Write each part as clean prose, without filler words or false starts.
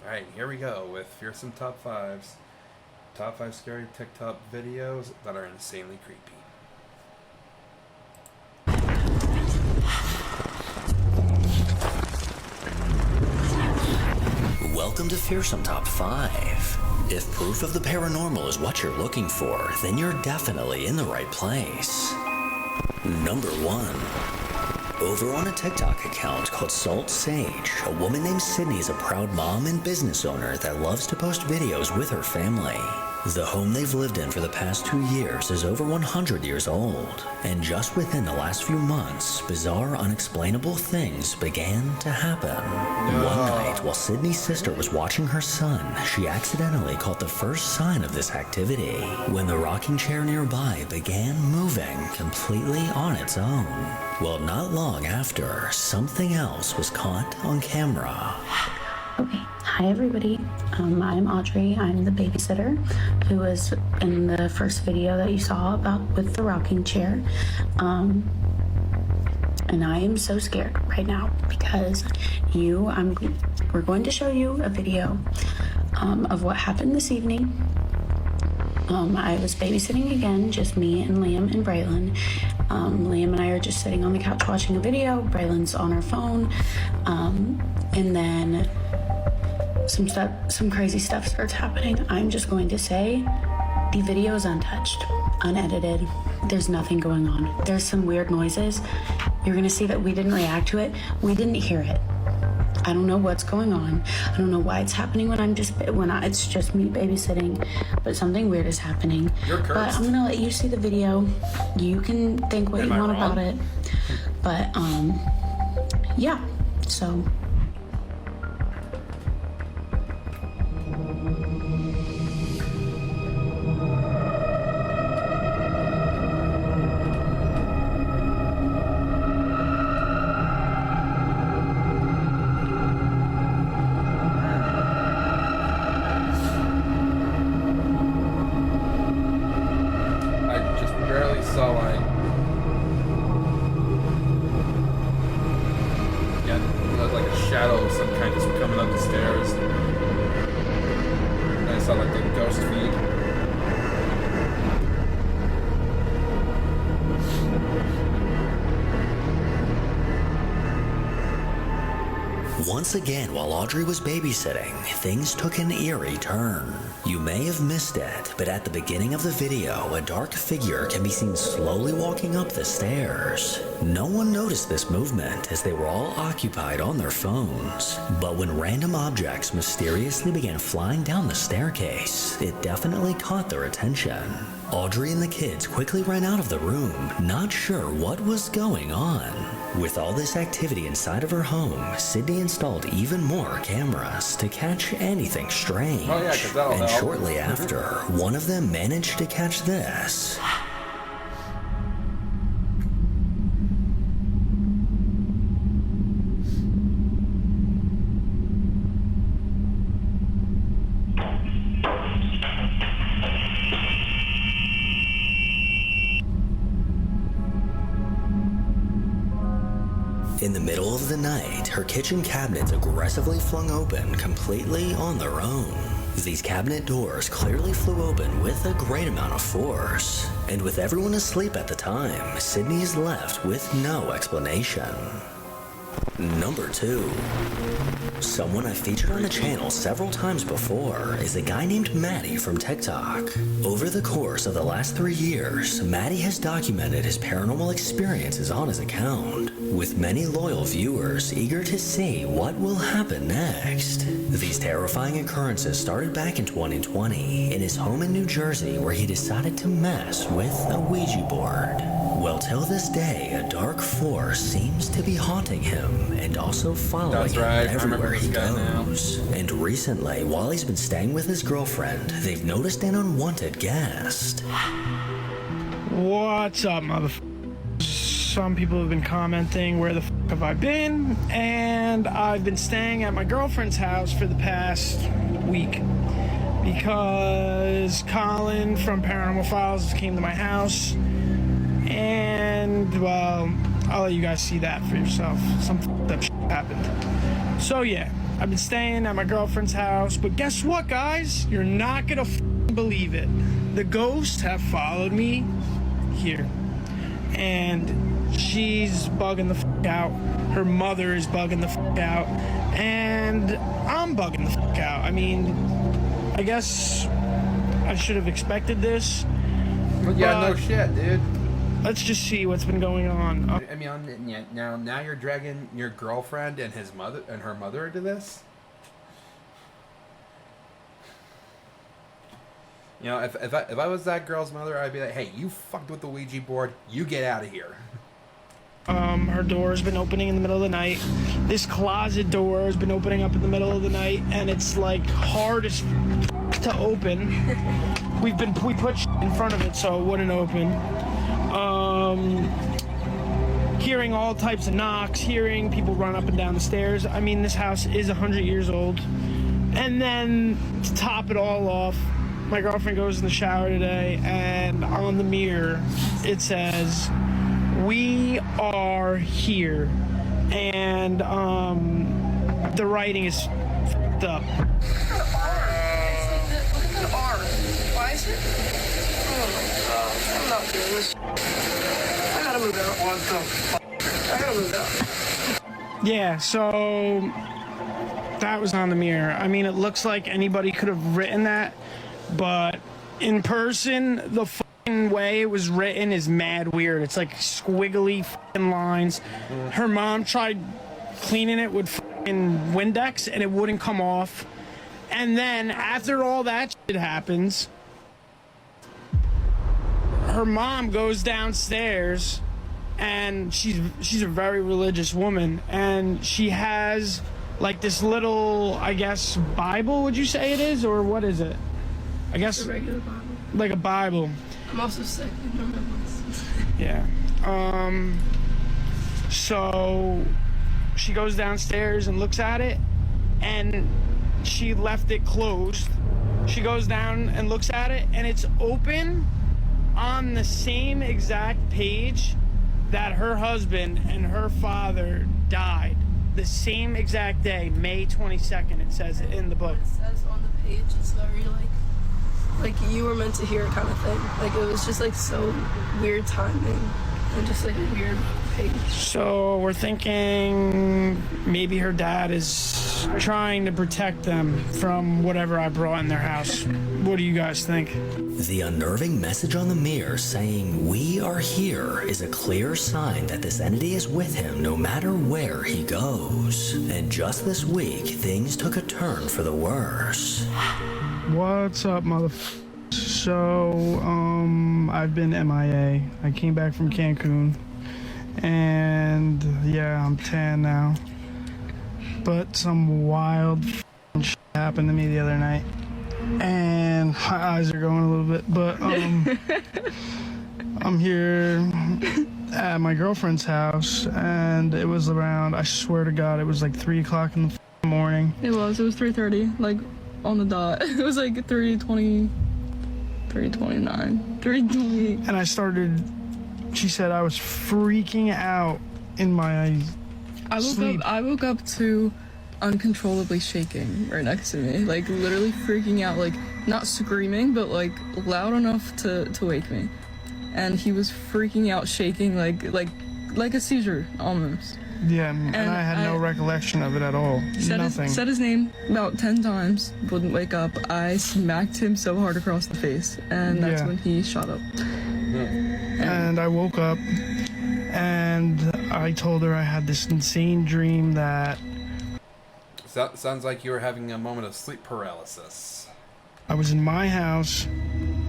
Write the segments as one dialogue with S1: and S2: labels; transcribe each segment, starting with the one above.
S1: Alright, here we go with Fearsome Top 5s. Top 5 scary TikTok videos that are insanely creepy.
S2: Welcome to Fearsome Top 5. If proof of the paranormal is what you're looking for, then you're definitely in the right place. Number 1. Over on a TikTok account called Salt Sage, a woman named Sydney is a proud mom and business owner that loves to post videos with her family. The home they've lived in for the past 2 years is over 100 years old, and just within the last few months, bizarre, unexplainable things began to happen. One night, while Sydney's sister was watching her son, she accidentally caught the first sign of this activity when the rocking chair nearby began moving completely on its own. Well, not long after, something else was caught on camera.
S3: Okay, hi everybody. I'm Audrey. I'm the babysitter who was in the first video that you saw about with the rocking chair. And I am so scared right now because we're going to show you a video of what happened this evening. I was babysitting again, just me and Liam and Braylon. Liam and I are just sitting on the couch watching a video. Braylon's on her phone. And then some crazy stuff starts happening. I'm just going to say the video is untouched, unedited. There's nothing going on. There's some weird noises. You're gonna see that we didn't react to it. We didn't hear it. I don't know what's going on. I don't know why it's happening when it's just me babysitting, but something weird is happening.
S1: You're cursed.
S3: But I'm gonna let you see the video. You can think what you want about it. But yeah, so.
S1: Barely saw like a shadow of some kind just coming up the stairs. And I saw like the ghost feet.
S2: Once again, while Audrey was babysitting, things took an eerie turn. You may have missed it, but at the beginning of the video, a dark figure can be seen slowly walking up the stairs. No one noticed this movement as they were all occupied on their phones. But when random objects mysteriously began flying down the staircase, it definitely caught their attention. Audrey and the kids quickly ran out of the room, not sure what was going on. With all this activity inside of her home, Sydney installed even more cameras to catch anything strange.
S1: Oh yeah, 'cause that'll
S2: and
S1: help.
S2: shortly after, one of them managed to catch this. In the middle of the night, her kitchen cabinets aggressively flung open completely on their own. These cabinet doors clearly flew open with a great amount of force. And with everyone asleep at the time, Sydney is left with no explanation. Number 2. Someone I featured on the channel several times before is a guy named Maddie from TikTok. Over the course of the last 3 years, Maddie has documented his paranormal experiences on his account, with many loyal viewers eager to see what will happen next. These terrifying occurrences started back in 2020 in his home in New Jersey, where he decided to mess with a Ouija board. Well, till this day, a dark force seems to be haunting him and also following him everywhere he goes. And recently, while he's been staying with his girlfriend, they've noticed an unwanted guest.
S4: What's up, motherfuckers? Some people have been commenting, where the f have I been? And I've been staying at my girlfriend's house for the past week because Colin from Paranormal Files came to my house. And, well, I'll let you guys see that for yourself. Some f***ed up shit happened. So, yeah, I've been staying at my girlfriend's house, but guess what, guys? You're not gonna believe it. The ghosts have followed me here, and she's bugging the out. Her mother is bugging the out, and I'm bugging the out. I mean, I guess I should have expected this.
S1: Yeah, no shit, dude.
S4: Let's just see what's been going on.
S1: I mean, now you're dragging your girlfriend and her mother into this. You know, if I was that girl's mother, I'd be like, hey, you fucked with the Ouija board. You get out of here.
S4: Her door's been opening in the middle of the night. This closet door has been opening up in the middle of the night, and it's like hard as to open. We put in front of it so it wouldn't open. Hearing all types of knocks, hearing people run up and down the stairs. I mean, this house is 100 years old. And then to top it all off, my girlfriend goes in the shower today, and on the mirror it says, "We are here," and the writing is f***ed up.
S5: Look at the R. Why is it? Oh, I'm not doing this. I gotta move out. What the fuck? I gotta move out.
S4: Yeah, so that was on the mirror. I mean, it looks like anybody could have written that, but in person, the fucking way it was written is mad weird. It's like squiggly fucking lines. Her mom tried cleaning it with fucking Windex and it wouldn't come off. And then after all that shit happens, her mom goes downstairs, and she's a very religious woman, and she has like this little, I guess, Bible, would you say it is, or what is it? I guess
S5: A regular Bible.
S4: like a Bible.
S5: I'm also sick. Ignore my voice.
S4: Yeah. So she goes downstairs and looks at it, and she left it closed. She goes down and looks at it, and it's open on the same exact page that her husband and her father died. The same exact day, May 22nd, it says it in the book.
S5: It says on the page, it's very like you were meant to hear it kind of thing. Like it was just like so weird timing and just like a weird page.
S4: So we're thinking maybe her dad is trying to protect them from whatever I brought in their house. What do you guys think?
S2: The unnerving message on the mirror saying, "We are here," is a clear sign that this entity is with him no matter where he goes. And just this week, things took a turn for the worse.
S4: What's up, motherfucker? So, I've been MIA. I came back from Cancun. And, yeah, I'm tan now. But some wild shit happened to me the other night. And my eyes are going a little bit. But, I'm here at my girlfriend's house. And it was around, I swear to God, it was like 3 o'clock in the morning.
S6: It was 3:30, like, on the dot. It was like 3:20, 3:29, 3:20.
S4: And I started, she said I was freaking out in my sleep.
S6: I woke up to uncontrollably shaking right next to me, like literally freaking out, like not screaming, but like loud enough to wake me. And he was freaking out, shaking like a seizure almost.
S4: Yeah, and I had no recollection of it at all. Nothing.
S6: Said his name about 10 times, wouldn't wake up. I smacked him so hard across the face, and that's when he shot up.
S4: And I woke up, and I told her I had this insane dream that...
S1: Sounds like you were having a moment of sleep paralysis.
S4: I was in my house,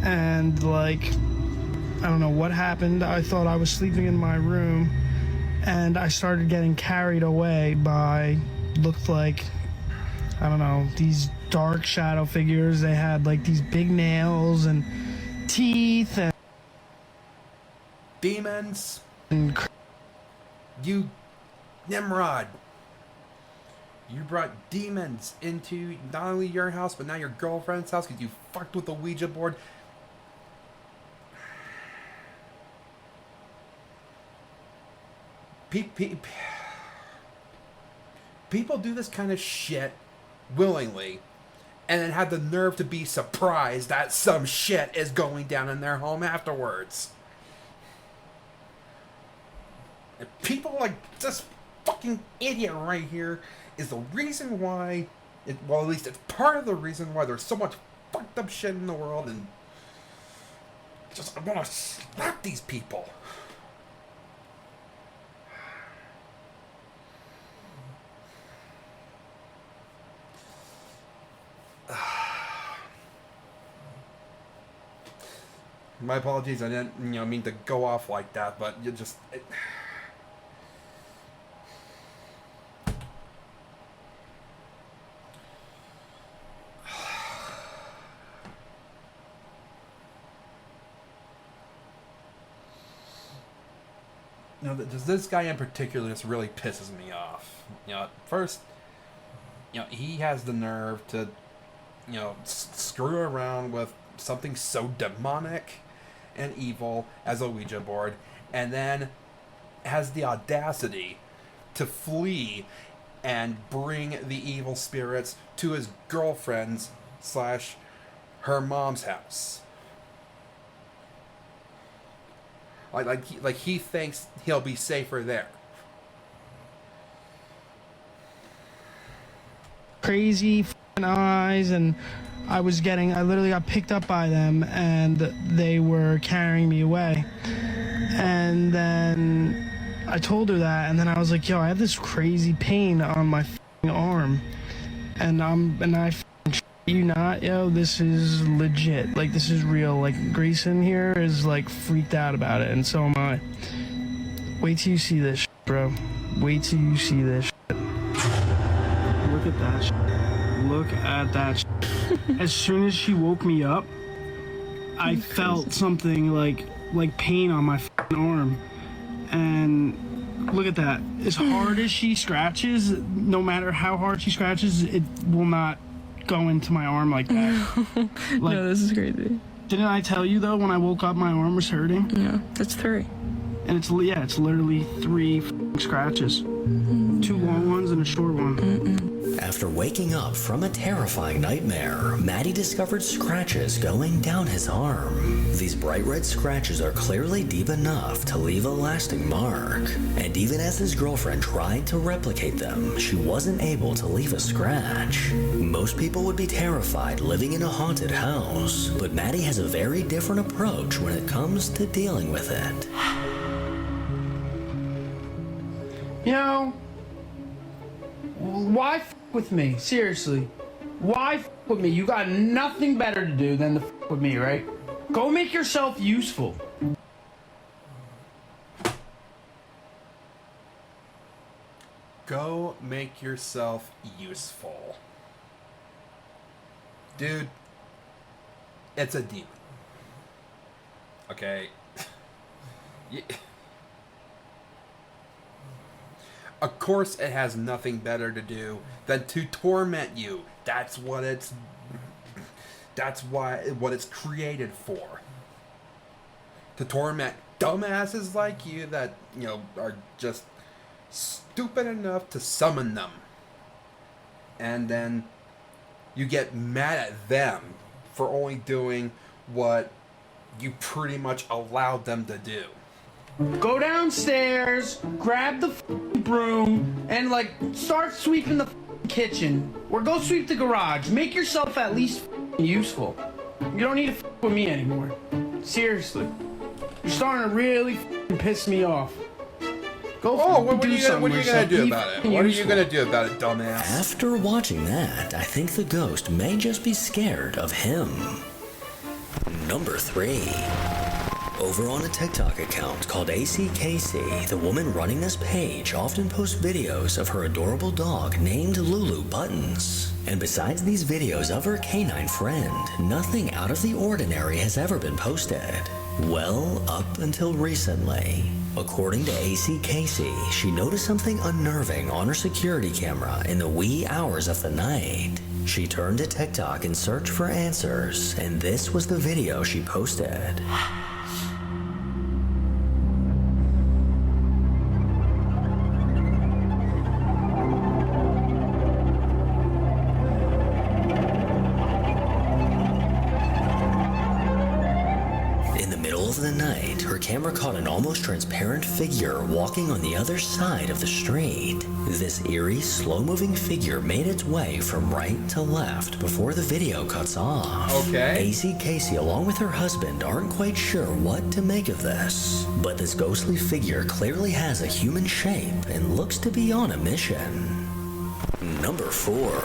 S4: and like, I don't know what happened. I thought I was sleeping in my room, and I started getting carried away by, looked like, I don't know, these dark shadow figures. They had like these big nails and teeth and
S1: Demons. You, Nimrod. You brought demons into not only your house, but now your girlfriend's house because you fucked with the Ouija board. People do this kind of shit willingly, and then have the nerve to be surprised that some shit is going down in their home afterwards. And people like this fucking idiot right here is the reason why, well, at least it's part of the reason why there's so much fucked up shit in the world, and just, I want to slap these people. My apologies, I didn't, mean to go off like that, but you just... this guy in particular just really pisses me off. First, he has the nerve to, screw around with something so demonic and evil as a Ouija board, and then has the audacity to flee and bring the evil spirits to his girlfriend's / her mom's house. Like he thinks he'll be safer there.
S4: Crazy f***ing eyes, and I literally got picked up by them, and they were carrying me away. And then I told her that, and then I was like, yo, I have this crazy pain on my f***ing arm. And I f***ing shit you not, yo, this is legit. Like, this is real. Like, Grayson here is, like, freaked out about it, and so am I. Wait till you see this shit, bro. Wait till you see this shit. Look at that shit. Look at that shit. As soon as she woke me up, I felt something like pain on my f***ing arm. And look at that. As hard as she scratches, no matter how hard she scratches, it will not go into my arm like that.
S6: No, this is crazy.
S4: Didn't I tell you, though, when I woke up, my arm was hurting?
S6: Yeah, that's 3.
S4: And it's literally 3 f***ing scratches. 2 long ones and a short one.
S2: After waking up from a terrifying nightmare, Maddie discovered scratches going down his arm. These bright red scratches are clearly deep enough to leave a lasting mark. And even as his girlfriend tried to replicate them, she wasn't able to leave a scratch. Most people would be terrified living in a haunted house, but Maddie has a very different approach when it comes to dealing with it.
S4: You know, why f*** with me? Seriously. Why f*** with me? You got nothing better to do than to f*** with me, right? Go make yourself useful.
S1: Go make yourself useful. Dude, it's a demon. Okay? Of course it has nothing better to do than to torment you. That's what it's created for. To torment dumbasses like you that, are just stupid enough to summon them. And then you get mad at them for only doing what you pretty much allowed them to do.
S4: Go downstairs, grab the broom, and start sweeping the kitchen. Or go sweep the garage. Make yourself at least useful. You don't need to with me anymore. Seriously. You're starting to really piss me off. Go
S1: what are you gonna do about it? What are you gonna do about it, dumbass?
S2: After watching that, I think the ghost may just be scared of him. Number 3. Over on a TikTok account called AC Casey, the woman running this page often posts videos of her adorable dog named Lulu Buttons. And besides these videos of her canine friend, nothing out of the ordinary has ever been posted. Well, up until recently. According to AC Casey, she noticed something unnerving on her security camera in the wee hours of the night. She turned to TikTok in search for answers, and this was the video she posted. middle of the night, her camera caught an almost transparent figure walking on the other side of the street. This eerie, slow-moving figure made its way from right to left before the video cuts off.
S1: Okay.
S2: AC Casey, along with her husband, aren't quite sure what to make of this, but this ghostly figure clearly has a human shape and looks to be on a mission. Number 4.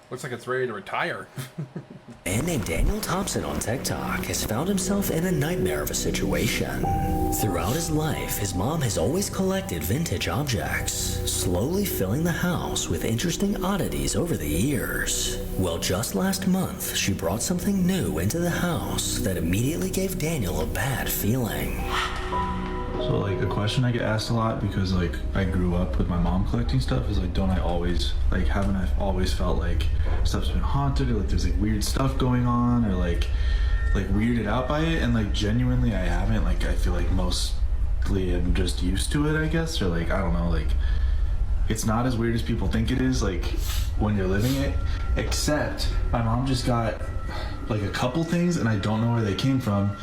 S1: Looks like it's ready to retire.
S2: A man named Daniel Thompson on TikTok has found himself in a nightmare of a situation. Throughout his life, his mom has always collected vintage objects, slowly filling the house with interesting oddities over the years. Well, just last month, she brought something new into the house that immediately gave Daniel a bad feeling.
S7: So like a question I get asked a lot, because like I grew up with my mom collecting stuff, is like, haven't I always felt like stuff's been haunted, or like there's like weird stuff going on, or like weirded out by it? And like genuinely I haven't. Like I feel like mostly I'm just used to it, I guess, or like I don't know, like it's not as weird as people think it is, like when you're living it. Except my mom just got like a couple things and I don't know where they came from,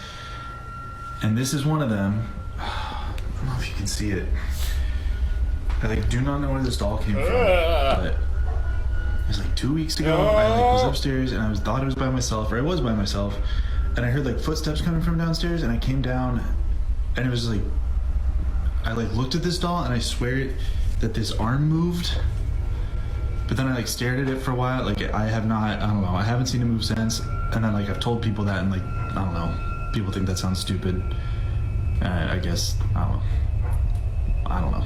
S7: and this is one of them. I don't know if you can see it. I like do not know where this doll came from, but it was like 2 weeks ago. I like was upstairs and I thought it was by myself, or I was by myself, and I heard like footsteps coming from downstairs, and I came down, and it was like I like looked at this doll, and I swear that this arm moved, but then I like stared at it for a while. Like I don't know, I haven't seen it move since. And then like I've told people that, and like I don't know, people think that sounds stupid. I guess, I don't know.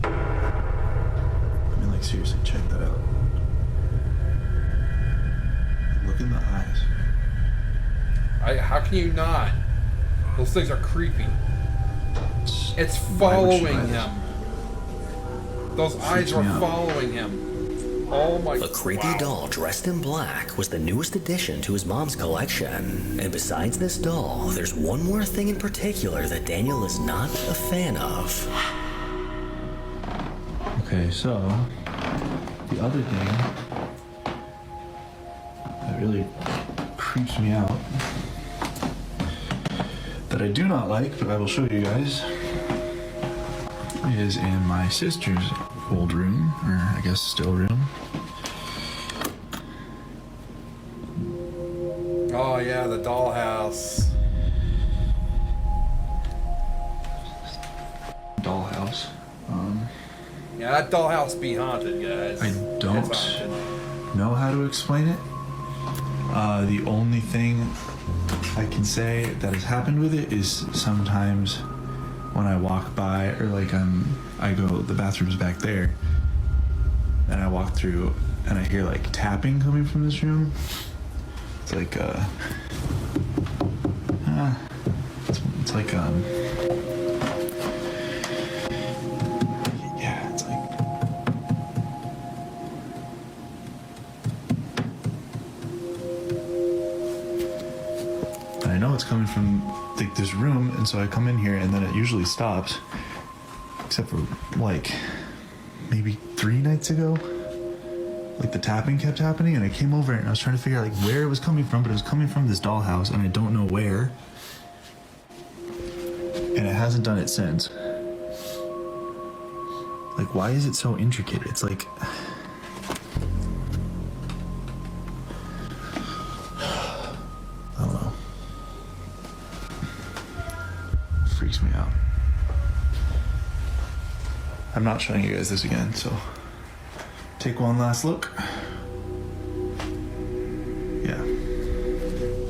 S7: I mean, like, seriously, check that out. Look in the eyes.
S1: How can you not? Those things are creepy. It's following him. Those eyes are following him. Oh my god.
S2: A creepy doll dressed in black was the newest addition to his mom's collection. And besides this doll, there's one more thing in particular that Daniel is not a fan of.
S7: Okay, so the other thing that really creeps me out, that I do not like, but I will show you guys, is in my sister's old room, or I guess still room.
S1: Oh yeah, the dollhouse.
S7: Dollhouse.
S1: Yeah, that dollhouse be haunted, guys.
S7: I don't know how to explain it. The only thing I can say that has happened with it is sometimes when I walk by, or like I go, the bathroom's back there, and I walk through and I hear like tapping coming from this room. It's like it's like yeah, it's like, and I know it's coming from like this room, and so I come in here and then it usually stops, except for like maybe 3 nights ago. Like the tapping kept happening, and I came over and I was trying to figure out like where it was coming from, but it was coming from this dollhouse, and I don't know where. And it hasn't done it since. Like, why is it so intricate? It's like, I don't know. Freaks me out. I'm not showing you guys this again, so take one last look. Yeah.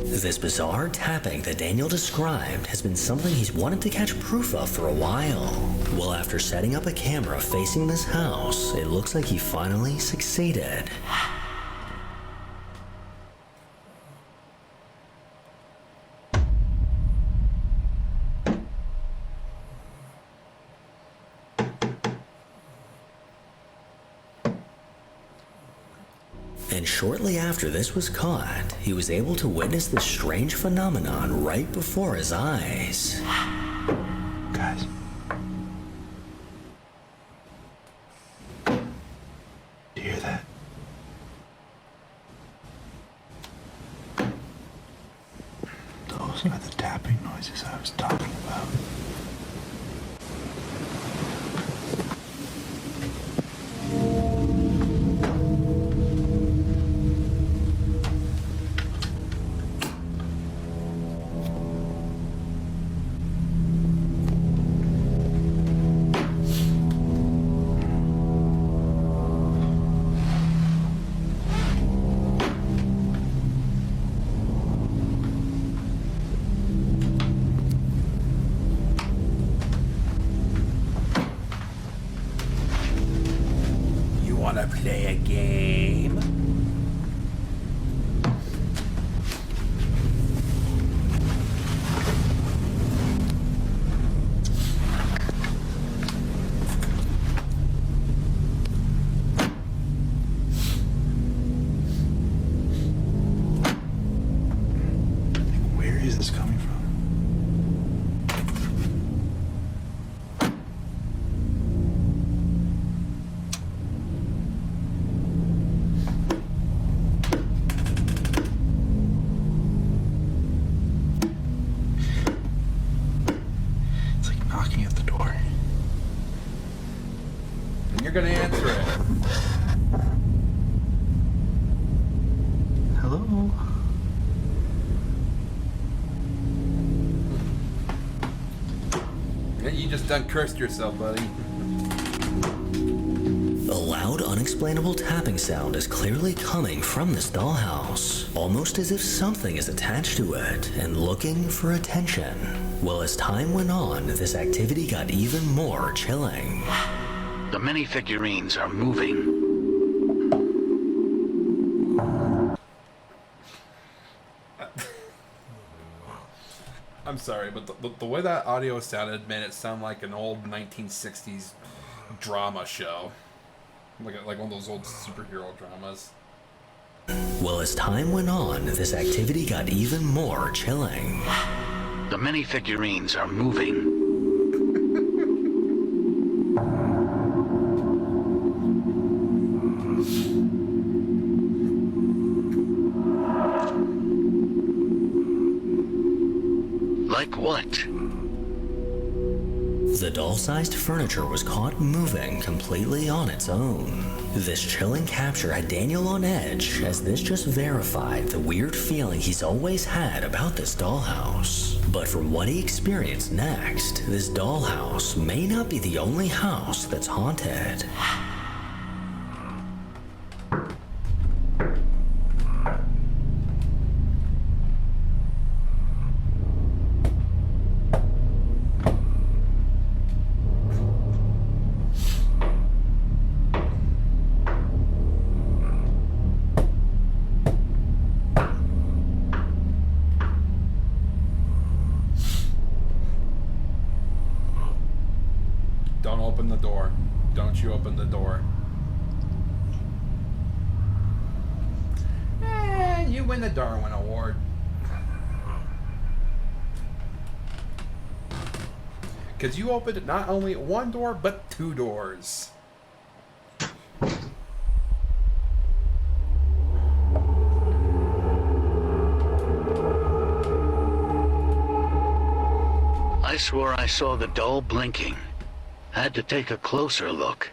S2: This bizarre tapping that Daniel described has been something he's wanted to catch proof of for a while. Well, after setting up a camera facing this house, it looks like he finally succeeded. And shortly after this was caught, he was able to witness this strange phenomenon right before his eyes.
S7: Guys. Do you hear that? Those are the tapping noises I was talking about.
S1: Wanna play a game?
S7: Where is this coming from?
S1: You're gonna answer it.
S7: Hello?
S1: You just done cursed yourself, buddy.
S2: A loud, unexplainable tapping sound is clearly coming from this dollhouse, almost as if something is attached to it and looking for attention. Well, as time went on, this activity got even more chilling.
S8: The many figurines are moving.
S1: I'm sorry, but the way that audio sounded made it sound like an old 1960s drama show. Like one of those old superhero dramas.
S2: Well, as time went on, this activity got even more chilling.
S8: The many figurines are moving. Like what?
S2: The doll-sized furniture was caught moving completely on its own. This chilling capture had Daniel on edge, as this just verified the weird feeling he's always had about this dollhouse. But from what he experienced next, this dollhouse may not be the only house that's haunted.
S1: Don't open the door. Don't you open the door. You win the Darwin Award. Because you opened not only one door, but two doors.
S8: I swore I saw the doll blinking. Had to take a closer look.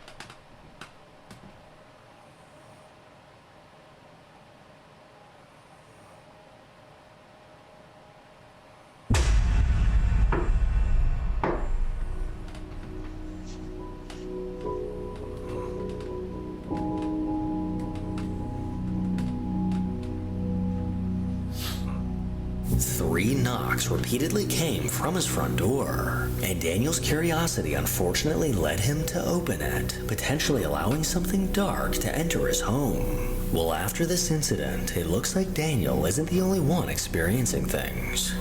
S2: Three knocks repeatedly came from his front door, and Daniel's curiosity unfortunately led him to open it, potentially allowing something dark to enter his home. Well, after this incident, it looks like Daniel isn't the only one experiencing things.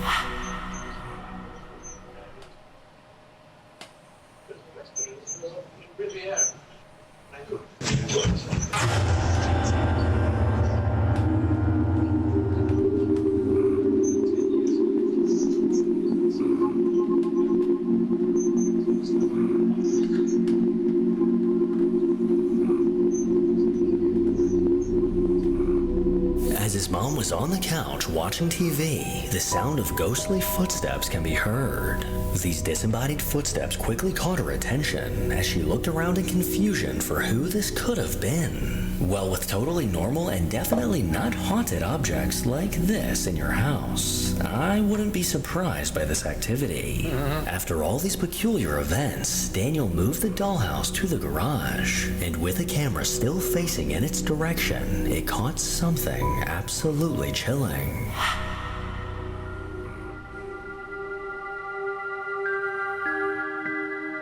S2: mom was on the couch watching TV, the sound of ghostly footsteps can be heard. These disembodied footsteps quickly caught her attention as she looked around in confusion for who this could have been. Well, with totally normal and definitely not haunted objects like this in your house, I wouldn't be surprised by this activity. After all these peculiar events, Daniel moved the dollhouse to the garage, and with the camera still facing in its direction, it caught something absolutely chilling.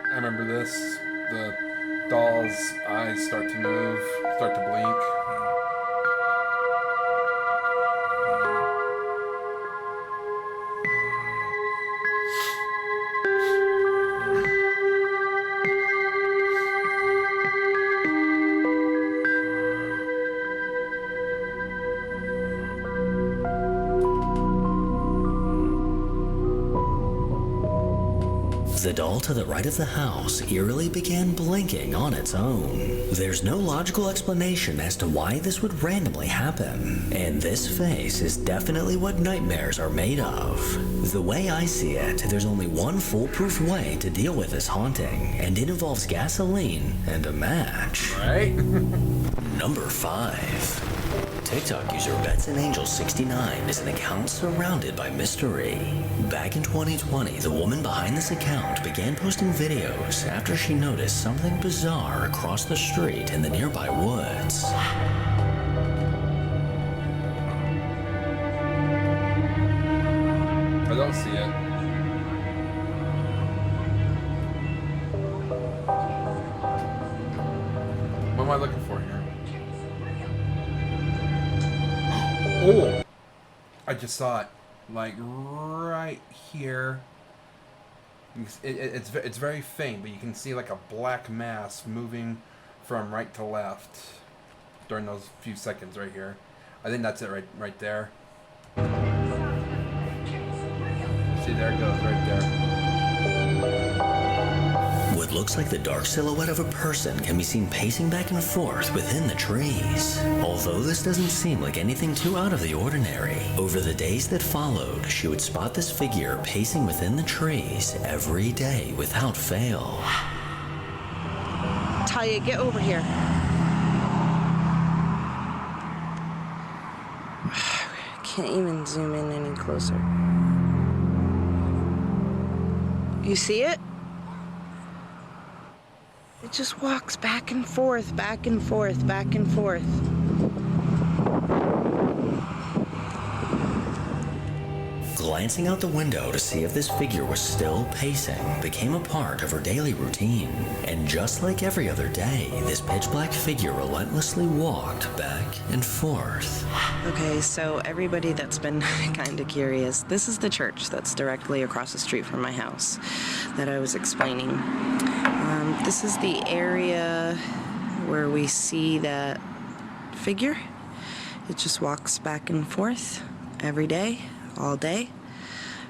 S1: I remember this. The doll's eyes start to move, start to blink.
S2: The doll to the right of the house eerily began blinking on its own. There's no logical explanation as to why this would randomly happen, and this face is definitely what nightmares are made of. The way I see it, there's only one foolproof way to deal with this haunting, and it involves gasoline and a match.
S1: Right?
S2: Number 5. TikTok user BetsandAngel69 is an account surrounded by mystery. Back in 2020, the woman behind this account began posting videos after she noticed something bizarre across the street in the nearby woods.
S1: I don't see it. What am I looking for here? Oh! I just saw it. Like, right here. It's very faint, but you can see like a black mass moving from right to left during those few seconds right here. I think that's it right there. See, there it goes, right there.
S2: What looks like the dark silhouette of a person can be seen pacing back and forth within the trees. Although this doesn't seem like anything too out of the ordinary, over the days that followed, she would spot this figure pacing within the trees every day without fail.
S9: Talia, get over here. Can't even zoom in any closer. You see it? It just walks back and forth, back and forth, back and forth.
S2: Glancing out the window to see if this figure was still pacing became a part of her daily routine. And just like every other day, this pitch-black figure relentlessly walked back and forth.
S9: Okay, so everybody that's been kind of curious, this is the church that's directly across the street from my house that I was explaining. This is the area where we see that figure. It just walks back and forth every day, all day.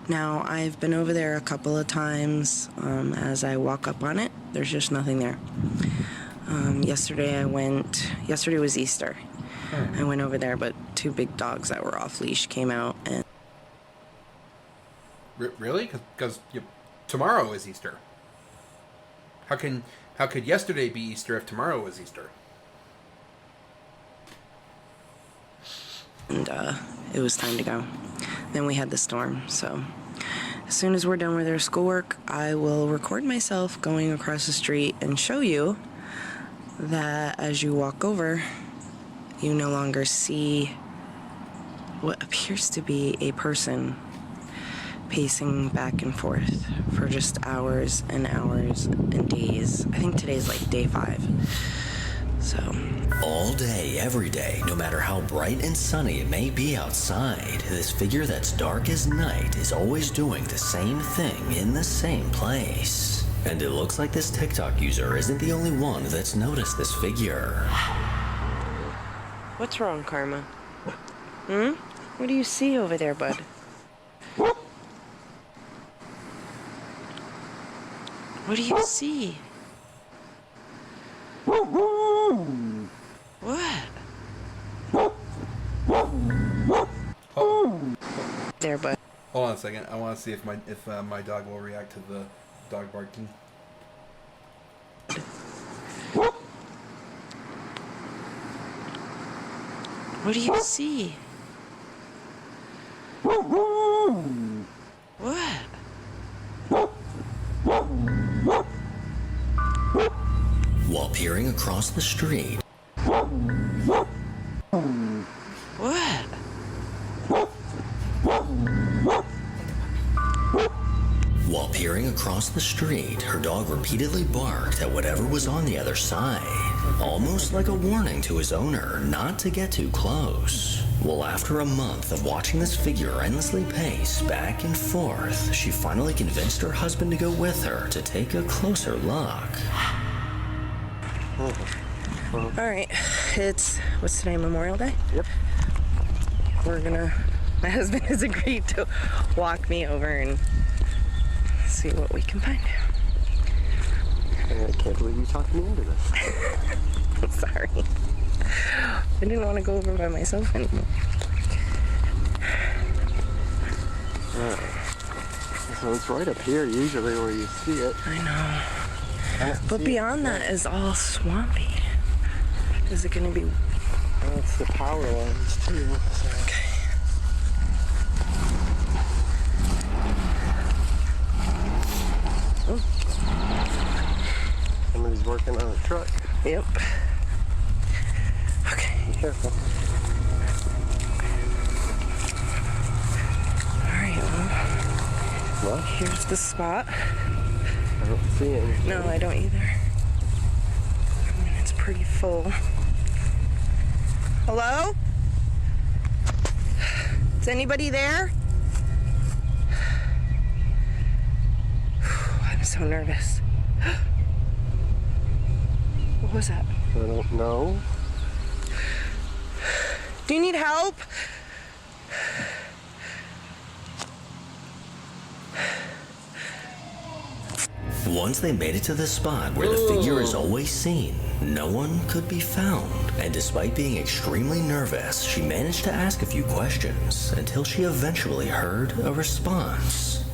S9: Now, I've been over there a couple of times. As I walk up on it, there's just nothing there. Yesterday was Easter. I went over there, but 2 big dogs that were off leash came out and...
S1: Really? Because tomorrow is Easter. How could yesterday be Easter if tomorrow was Easter?
S9: And it was time to go. Then we had the storm, so as soon as we're done with our schoolwork, I will record myself going across the street and show you that as you walk over, you no longer see what appears to be a person pacing back and forth for just hours and hours and days. I think today's like day 5. So
S2: all day, every day, no matter how bright and sunny it may be outside, this figure that's dark as night is always doing the same thing in the same place. And it looks like this TikTok user isn't the only one that's noticed this figure.
S9: what's wrong, Karma? What do you see over there, bud? What do you see? What? there, but
S1: Hold on a second. I want to see if my dog will react to the dog barking.
S9: what do you see? What?
S2: While peering across the street,
S9: What?
S2: While peering across the street, her dog repeatedly barked at whatever was on the other side, almost like a warning to his owner not to get too close. Well, after a month of watching this figure endlessly pace back and forth, she finally convinced her husband to go with her to take a closer look.
S9: All right, what's today, Memorial Day?
S10: Yep.
S9: My husband has agreed to walk me over and see what we can find.
S10: I can't believe you talked me into this.
S9: I'm sorry. I didn't want to go over by myself anymore.
S10: So it's right up here usually where you see it.
S9: I know. But beyond that is all swampy. Is it going to be...
S10: Well, it's the power lines too. So.
S9: Okay. Oh.
S10: Somebody's working on a truck.
S9: Yep. Okay.
S10: Be careful.
S9: All right, well,
S10: What?
S9: here's the spot.
S10: I don't see anything.
S9: No, I don't either. I mean, it's pretty full. Hello? Is anybody there? I'm so nervous. What was that?
S10: I don't know.
S9: Do you need help?
S2: Once they made it to the spot where the figure is always seen, no one could be found. And despite being extremely nervous, she managed to ask a few questions until she eventually heard a response.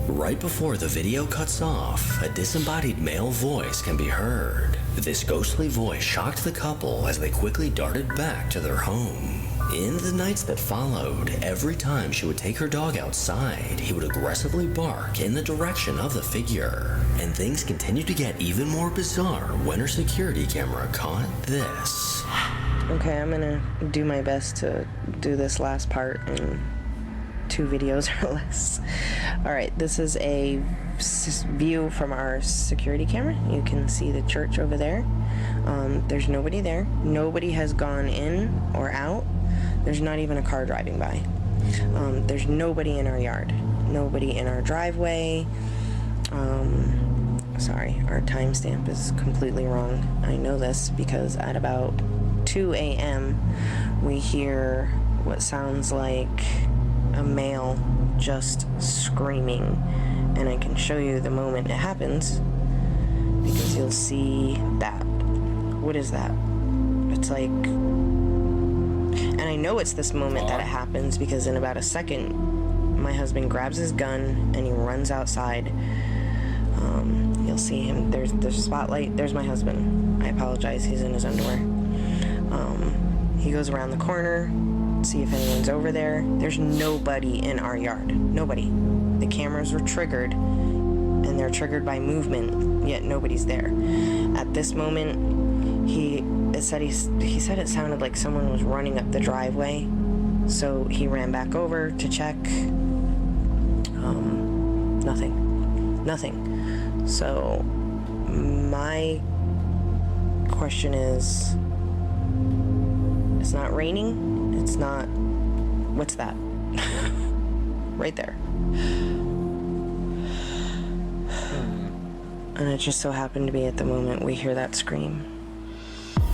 S2: Right before the video cuts off, a disembodied male voice can be heard. This ghostly voice shocked the couple as they quickly darted back to their home. In the nights that followed, every time she would take her dog outside, he would aggressively bark in the direction of the figure. And things continued to get even more bizarre when her security camera caught this.
S9: Okay, I'm gonna do my best to do this last part in 2 videos or less. All right, this is a view from our security camera. You can see the church over there. There's nobody there. Nobody has gone in or out. There's not even a car driving by. There's nobody in our yard. Nobody in our driveway. Sorry, our timestamp is completely wrong. I know this because at about 2 a.m. we hear what sounds like a male just screaming, and I can show you the moment it happens because you'll see that. What is that? It's like, and I know it's this moment that it happens because in about a second my husband grabs his gun and he runs outside. You'll see him. There's a spotlight. There's my husband. I apologize, he's in his underwear. He goes around the corner, see if anyone's over there. There's nobody in our yard. Nobody. The cameras were triggered, and they're triggered by movement, yet nobody's there. At this moment, he said it sounded like someone was running up the driveway, so he ran back over to check. Nothing. So my question is, it's not raining. It's not. What's that? Right there. And it just so happened to be at the moment we hear that scream.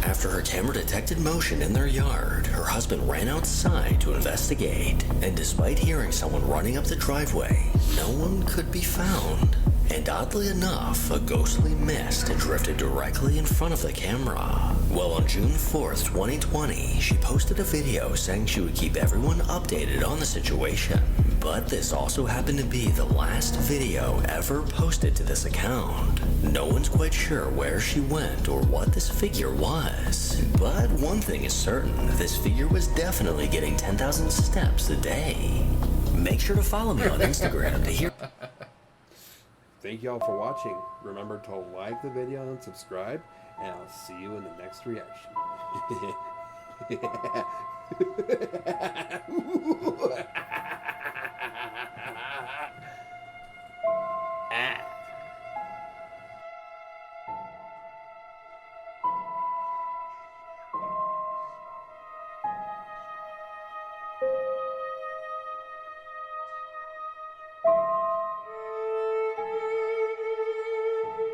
S2: After her camera detected motion in their yard, her husband ran outside to investigate. And despite hearing someone running up the driveway, no one could be found. And oddly enough, a ghostly mist drifted directly in front of the camera. Well, on June 4th, 2020, she posted a video saying she would keep everyone updated on the situation. But this also happened to be the last video ever posted to this account. No one's quite sure where she went or what this figure was. But one thing is certain, this figure was definitely getting 10,000 steps a day. Make sure to follow me on Instagram to hear...
S1: Thank y'all for watching. Remember to like the video and subscribe, and I'll see you in the next reaction.